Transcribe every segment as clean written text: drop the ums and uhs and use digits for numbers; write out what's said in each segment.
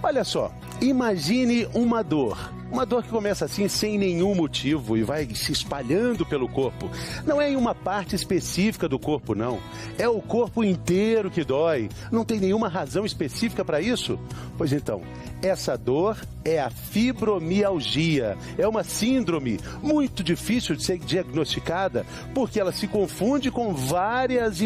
Olha só, imagine uma dor que começa assim sem nenhum motivo e vai se espalhando pelo corpo. Não é em uma parte específica do corpo, não. É o corpo inteiro que dói. Não tem nenhuma razão específica para isso? Pois então, essa dor é a fibromialgia. É uma síndrome muito difícil de ser diagnosticada porque ela se confunde com várias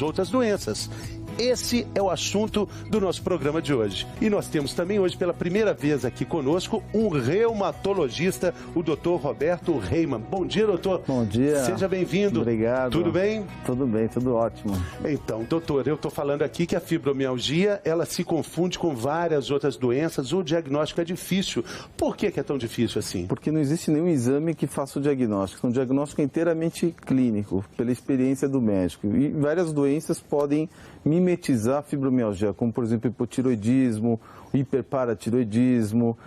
outras doenças. Esse é o assunto do nosso programa de hoje. E nós temos também hoje, pela primeira vez aqui conosco, um reumatologista, o Dr. Roberto Reimann. Bom dia, doutor. Bom dia. Seja bem-vindo. Obrigado. Tudo bem? Tudo bem, tudo ótimo. Então, doutor, eu estou falando aqui que a fibromialgia, ela se confunde com várias outras doenças. O diagnóstico é difícil. Por que é tão difícil assim? Porque não existe nenhum exame que faça o diagnóstico. É um diagnóstico inteiramente clínico, pela experiência do médico. E várias doenças podem mimetizar a fibromialgia, como por exemplo hipotiroidismo, hiperparatiroidismo,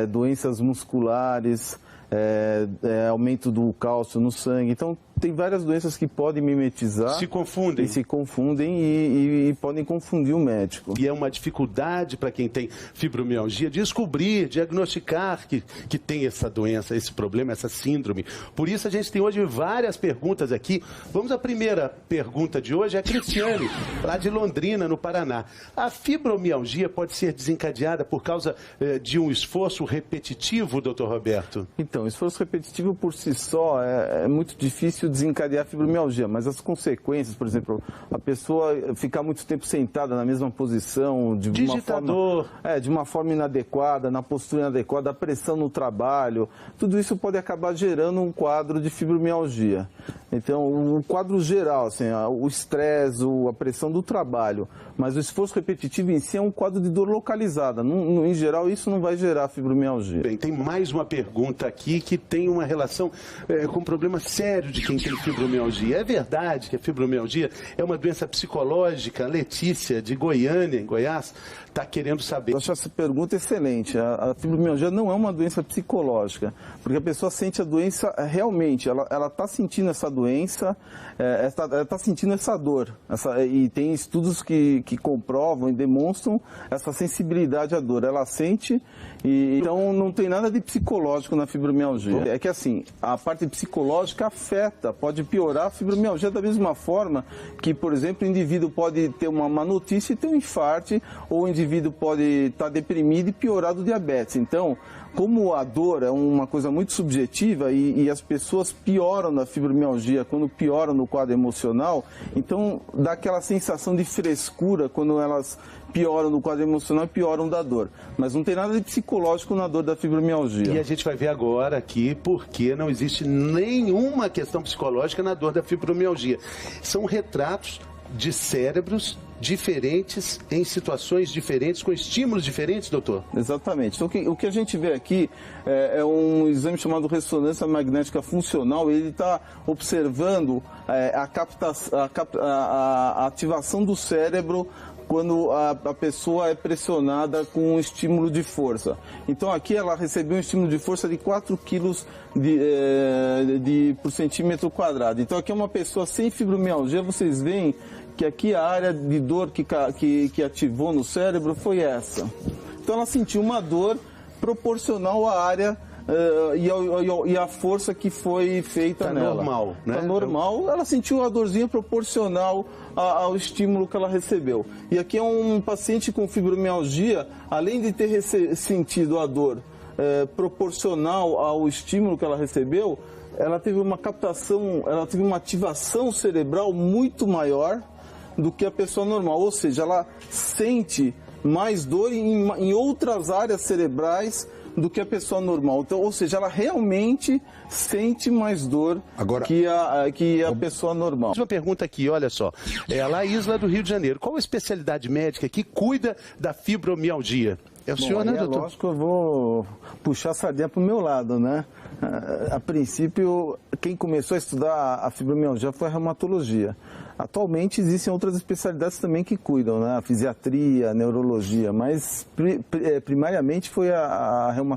doenças musculares, aumento do cálcio no sangue. Então, tem várias doenças que podem mimetizar. Se confundem. E se confundem e podem confundir o médico. E é uma dificuldade para quem tem fibromialgia descobrir, diagnosticar que tem essa doença, esse problema, essa síndrome. Por isso a gente tem hoje várias perguntas aqui. Vamos à primeira pergunta de hoje, é a Cristiane, lá de Londrina, no Paraná. A fibromialgia pode ser desencadeada por causa de um esforço repetitivo, doutor Roberto? Então, esforço repetitivo por si só é muito difícil desencadear a fibromialgia, mas as consequências, por exemplo, a pessoa ficar muito tempo sentada na mesma posição, de uma forma inadequada, na postura inadequada, a pressão no trabalho, tudo isso pode acabar gerando um quadro de fibromialgia. Então, o quadro geral, assim, o estresse, a pressão do trabalho, mas o esforço repetitivo em si é um quadro de dor localizada. Em geral, isso não vai gerar fibromialgia. Bem, tem mais uma pergunta aqui que tem uma relação com um problema sério de quem tem fibromialgia. É verdade que a fibromialgia é uma doença psicológica? Letícia, de Goiânia, em Goiás, está querendo saber. Eu acho essa pergunta excelente. A fibromialgia não é uma doença psicológica, porque a pessoa sente a doença realmente, ela está sentindo essa doença, ela está sentindo essa dor. E tem estudos que comprovam e demonstram essa sensibilidade à dor. Ela sente, então não tem nada de psicológico na fibromialgia. É que assim, a parte psicológica afeta, pode piorar a fibromialgia da mesma forma que, por exemplo, o indivíduo pode ter uma má notícia e ter um infarto, ou o indivíduo pode estar deprimido e piorar do diabetes. Então, como a dor é uma coisa muito subjetiva e as pessoas pioram na fibromialgia quando pioram no quadro emocional, então dá aquela sensação de frescura quando elas pioram no quadro emocional e pioram da dor. Mas não tem nada de psicológico na dor da fibromialgia. E a gente vai ver agora aqui porque não existe nenhuma questão psicológica na dor da fibromialgia. São retratos de cérebros diferentes, em situações diferentes, com estímulos diferentes, doutor? Exatamente. Então, o que a gente vê aqui é um exame chamado ressonância magnética funcional. Ele está observando a ativação do cérebro quando a pessoa é pressionada com um estímulo de força. Então aqui ela recebeu um estímulo de força de 4 kg por centímetro quadrado. Então aqui é uma pessoa sem fibromialgia, vocês veem que aqui a área de dor que ativou no cérebro foi essa. Então ela sentiu uma dor proporcional à área e a força que foi feita nela. Normal, né? Tá normal, ela sentiu a dorzinha proporcional ao estímulo que ela recebeu. E aqui é um paciente com fibromialgia, além de ter sentido a dor proporcional ao estímulo que ela recebeu, ela teve uma captação, ela teve uma ativação cerebral muito maior do que a pessoa normal. Ou seja, ela sente mais dor em outras áreas cerebrais do que a pessoa normal. Então, ou seja, ela realmente sente mais dor que a pessoa normal. Uma pergunta aqui, olha só. É a Laís, lá do Rio de Janeiro. Qual a especialidade médica que cuida da fibromialgia? É o senhor, né, doutor? Lógico, eu vou puxar a sardinha para o meu lado, né? A princípio, quem começou a estudar a fibromialgia foi a reumatologia. Atualmente existem outras especialidades também que cuidam, né? A fisiatria, a neurologia, mas primariamente foi a reumatologia.